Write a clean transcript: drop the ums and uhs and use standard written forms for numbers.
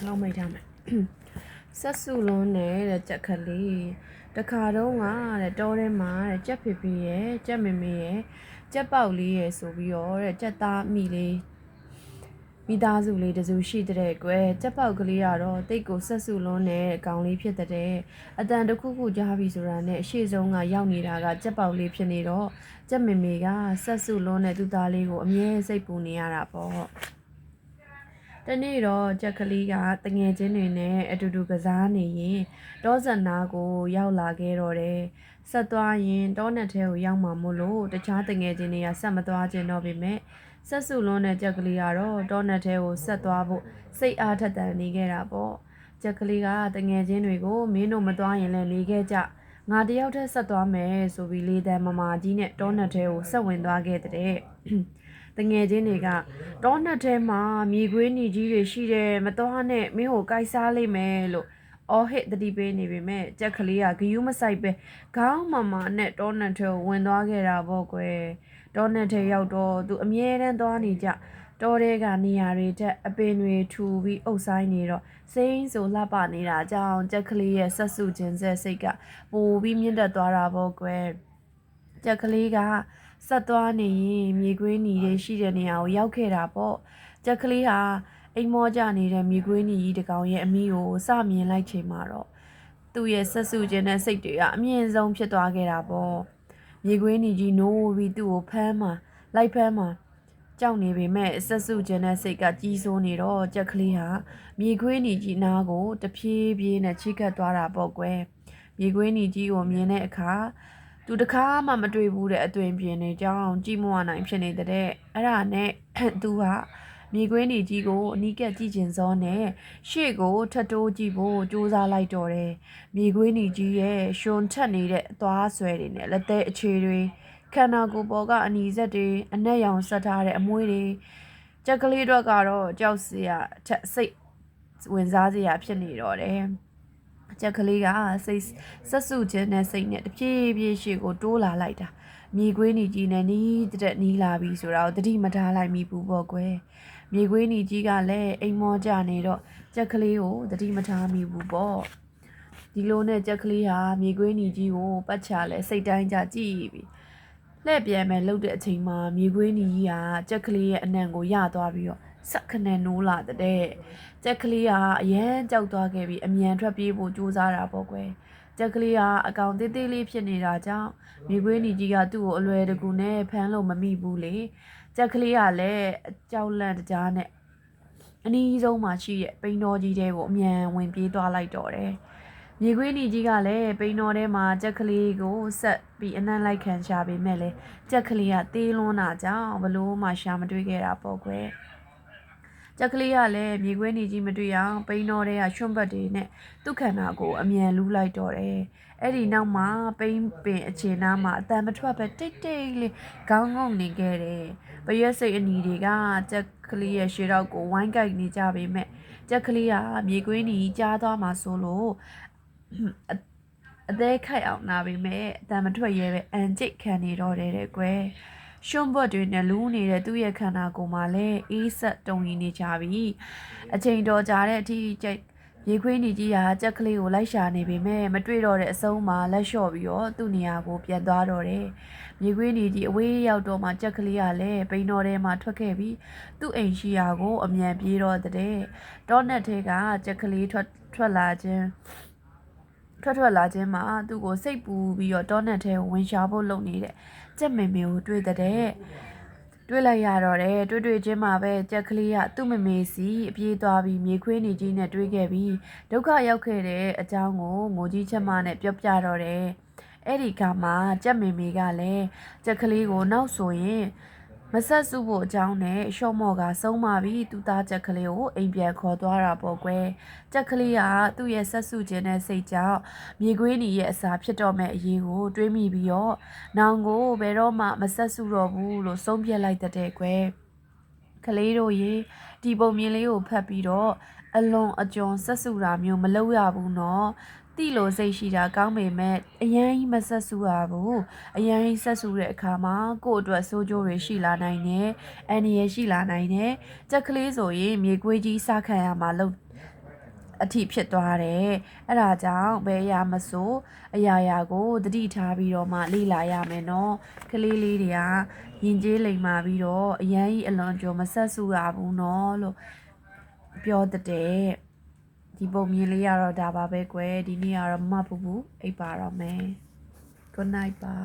လောင်းမိတ်ထားမယ်ဆက်စုလုံးနဲ့တဲ့ကြက်ကလေးတခါတော့ငါတဲ့တောထဲမှာတဲ့ကြက်ဖေဖေရဲ့ကြက်မေမေရဲ့ကြက်ပေါက်လေးရဲ့ဆိုပြီးတော့တဲ့ကြက်သားမိလေးမိသားစုလေးတစုရှိတဲ့ကွယ်ကြက်ပေါက်ကလေးကတော့တိတ်ကိုဆက်စုလုံးနဲ့အကောင်လေးဖြစ်တဲ့အတန်တစ်ခုခုကြားပြီဆိုတာနဲ့အရှိဆုံးကရောက်နေတာကကြက်ပေါက်လေးဖြစ်နေတော့ကြက်မေမေကဆက်စုလုံးနဲ့သူ့သားလေးကိုအမြဲစိတ်ပူနေရတာပေါ့တနေ့တော့ကြက်ကလေးကတငယ်ချင်းတွေနဲ့အတူတူကစားနေရင်တောဇက်နာကိုရောက်လာခဲ့တော့တယ်ဆက်သွားရင်တောနက်ထဲကိုရောက်မှာမို့လို့တခြားတငယ်ချင်းတွေကဆက်မသွားကျင်တော့ပေမဲ့ဆက်စုလုံးတဲ့ကြက်ကလေးကတော့တောနက်ထဲကိုဆက်သွားဖို့စိတ်အားထက်သန်နေခဲ့တာပေါ့ကြက်ကလေးကတငယ်ချင်းတွေကိုမင်းတို့မသွားရင်လည်းနေခဲ့ကြငါတယောက်တည်းဆက်သွားမယ်ဆိုပြီးလေတံမမာကြီးနဲ့တောနက်ထဲကိုဆက်ဝင်သွားခဲ့တဲ့တငယ်ချင်းတွေကတောနက်ထဲမှာမြေခွေးညီကြီးတွေရှိတယ်မသွားနဲ့မင်းကိုကိုက်စားလိမ့်မယ်လို့အော်ဟစ်တတိပေးနေပေမဲ့ကြက်ကလေးကဂယုမဆိုင်ပဲခေါင်းမမနဲ့တောနက်ထဲကိုဝင်သွားခဲ့တာပေါ့ကွယ်တောနက်ထဲရောက်တော့သူအမြဲတမ်းသွားနေကြတောထဲကနေရာတွေထက်အပင်တွေထူပြီးအုပ်ဆိုင်နေတော့စိမ့်ဆိုလှပနေတာကြောင့်ကြက်ကလေးရဲ့ဆက်စုခြင်းစိတ်ကပိုပြီးမြင့်တက်သွားတာပေါ့ကွယ်ကြက်ကလေးကဆက်သွားနေရင်မြေခွေးညီတွေရှိတဲ့နေရာကိုရောက်ခဲ့တာပေါ့ကြက်ကလေးဟာအိမ်မောကြနေတဲ့မြေခွေးညီကြီးတကောင်ရဲ့အမိကိုစမြင်လိုက်ချိန်မှာတော့သူ့ရဲ့ဆက်စုခြင်းတဲ့စိတ်တွေကအမြင့်ဆုံးဖြစ်သွားခဲ့တာပေါ့မြေခွေးညီကြီးနိုးပြီးသူ့ကိုဖမ်းမှလိုက်ဖမ်းမှကြောက်နေပေမဲ့ဆက်စုခြင်းတဲ့စိတ်ကကြီးစိုးနေတော့ကြက်ကလေးဟာမြေခွေးညီကြီးနားကိုတဖြည်းဖြည်းနဲ့ချိကပ်သွားတာပေါ့ကွယ်မြေခွေးညီကြီးကိုမြင်တဲ့အခါသူတခါမှမတွေ့ဘူးတဲ့အသွင်ပြင်နေကြောင်းကြည့်မဝနိုင်ဖြစ်နေတဲ့အဲ့ဒါနဲ့သူဟာမြေခွေးညီကြီးကိုအနီးကပ်ကြည့်ကျင်စောနဲ့ရှေ့ကိုထတိုးကြည့်ဖို့ကြိုးစားလိုက်တော့တယ်မြေခွေးညီကြီးရဲ့ရှုံထက်နေတဲ့အသွားဆွဲတွေနဲ့လက်သေးအခြေတွေခန္ဓာကိုယ်ပေါ်ကအနီဆက်တွေအနက်ရောင်ဆက်ထားတဲ့အမွှေးတွေကြက်ကလေးတော့ကတော့ကြောက်စရာထက်စိတ်ဝင်စားစရာဖြစ်နေတော့တယ်ကြက်ကလေးကစိတ်ဆက်စုခြင်းနဲ့စိတ်နဲ့တဖြည်းဖြည်းရှေ့ကိုတိုးလာလိုက်တာမြေခွေးညီကြီးနဲ့နီးတဲ့နီးလာပြီဆိုတော့တတိမထားလိုက်မိဘူးပေါ့ကွယ်မြေခွေးညီကြီးကလည်းအိမ်မောကြနေတော့ကြက်ကလေးကိုတတိမထားမိဘူးပေါ့ဒီလိုနဲ့ကြက်ကလေးဟာမြေခွေးညီကြီးကိုပတ်ချလဲစိတ်တိုင်းကြကြည့်ပြီလှည့်ပြန်မဲ့လှုပ်တဲ့အချိန်မှာမြေခွေးညီကြီးကကြက်ကလေးရဲ့အနံကိုရသွားပြီးတော့ဆက်ခနဲ့နိုးလာတဲ့ကြက်ကလေးကအရန်ကြောက်သွားခဲ့ပြီးအမြန်ထွက်ပြေးဖို့ကြိုးစားတာပေါ့ကွယ်ကြက်ကလေးကအကောင်သေးသေးလေးဖြစ်နေတာကြောင့်မြေခွေးညီကြီးကသူ့ကိုအလွယ်တကူနဲ့ဖမ်းလို့မမိဘူးလေကြက်ကလေးကလည်းကြောက်လန့်တကြားနဲ့အနီးဆုံးမှာရှိတဲ့ပိန်းတော်ကြီးတဲကိုအမြန်ဝင်ပြေးသွားလိုက်တော့တယ်မြေခွေးညီကြီးကလည်းပိန်းတော်ထဲမှာကြက်ကလေးကိုဆက်ပြီးအနံ့လိုက်ခံရှာပေမဲ့လည်းကြက်ကလေးကသေးလွန်းတာကြောင့်ဘလို့မှရှာမတွေ့ခဲ့တာပေါ့ကွယ်ကြက်ကလေးကလည်းမြေခွေးညီကြီးမတွေ့အောင်ပိန်းတော်ထဲကရွှွန့်ပတ်တွေနဲ့သူ့ခန္ဓာကိုအမြန်လူးလိုက်တော့တယ်အဲ့ဒီနောက်မှာပိန်းပင်အခြေနားမှာအတန်မထွက်ပဲတိတ်တိတ်လေးခေါင်းငုံနေခဲ့တယ်ပရက်စိတ်အနီတွေကကြက်ကလေးရဲ့ရှေ့တော့ကိုဝိုင်းကိုက်နေကြပေမဲ့ကြက်ကလေးကမြေခွေးညီကြားသွားမှာဆိုလို့အသေးခိုက်အောင်နာပေမဲ့အတန်မထွက်ရဲပဲအန်ကျိတ်ခံနေတော့တယ်တဲ့ကွယ်ရှုံးဘွက်တွေနဲ့လူးနေတဲ့သူ့ရဲ့ခန္ဓာကိုယ်မှာလည်းအေးဆက်တုံရင်းနေကြပြီအချိန်တော်ကြာတဲ့အထိကျိတ်ရေခွေးညီကြီးဟာကြက်ကလေးကိုလိုက်ရှာနေပေမဲ့မတွေ့တော့တဲ့အဆုံးမှာလက်လျှော့ပြီးတော့သူ့နေရာကိုပြန်သွားတော့တယ်မြေခွေးညီကြီးအဝေးရောက်တော့မှကြက်ကလေးကလည်းပိန်တော်ထဲမှာထွက်ခဲ့ပြီးသူ့အိမ်ရှိရာကိုအမြန်ပြေးတော့တဲ့တောနက်ထဲကကြက်ကလေးထွက်လာခြင်းလာခြင်းမှာသူ့ကိုစိတ်ပူပြီးတော့တောနက်ထဲကိုဝင်ရှာဖို့လုပ်နေတဲ့ကြက်မေမေကိုတွေ့လိုက်ရတော့တယ်တွေ့ချင်းမှာပဲကြက်ကလေးကသူ့မေမေစီအပြေးသွားပြီးမြေခွေးနေကြီးနဲ့တွေ့ခဲ့ပြီးဒုက္ခရောက်ခဲ့တဲ့အကြောင်းကိုငိုကြီးချက်မနဲ့ပြောပြတော့တယ်အဲ့ဒီကမှကြက်မေမေကလည်းကြက်ကလေးကိုနောက်ဆိုရင်မဆက်စုဖို့အကြောင်းနဲ့ရှော့မော့ကဆုံးမပြီးသူ့သားကြက်ကလေးကိုအိမ်ပြန်ခေါ်သွားတာပေါ့ကွယ်ကြက်ကလေးကသူ့ရဲ့ဆက်စုခြင်းနဲ့စိတ်ကြောင့်မြေခွေးညီရဲ့အစာဖြစ်တော့မဲ့အရေးကိုတွေးမိပြီးတော့နောင်ကိုဘယ်တော့မှမဆက်စုတော့ဘူးလို့ဆုံးဖြတ်လိုက်တဲ့ကွယ်ကလေးတို့ရေဒီပုံမြင်လေးကိုဖတ်ပြီးတော့အလွန်အကျွံဆက်စုတာမျိုးမလုပ်ရဘူးနော်တိလိုစိတ်ရှိတာကောင်းပေမဲ့အရင်ကြီးမဆက်စုရဘူးအရင်ကြီးဆက်စုတဲ့အခါမှာကိုယ့်အတွက်စိုးကျိုးတွေရှိလာနိုင်တယ်အန္တရာယ်ရှိလာနိုင်တယ်ကြက်ကလေးဆိုရင်မြေကွေးကြီးစခံရမှာ အထိဖြစ်သွားတယ်အဲ့ဒါကြောင့်ဘယ်အရာမဆိုအရာရာကိုတတိထားပြီးတော့မှလေ့လာရမယ်နော်ကလေးလေးတွေကရင်ကျေးလိမ်မာပြီးတော့အရန်ကြီးအလွန်ကြုံမဆက်စုရဘူးနော်လို့ပြောတဲ့ဒီပုံမြင်လေးရတော့ဒါပါပဲကွယ်ဒီနေ့ကတော့မပူဘူးအိပ်ပါတော့မယ် good night ပါ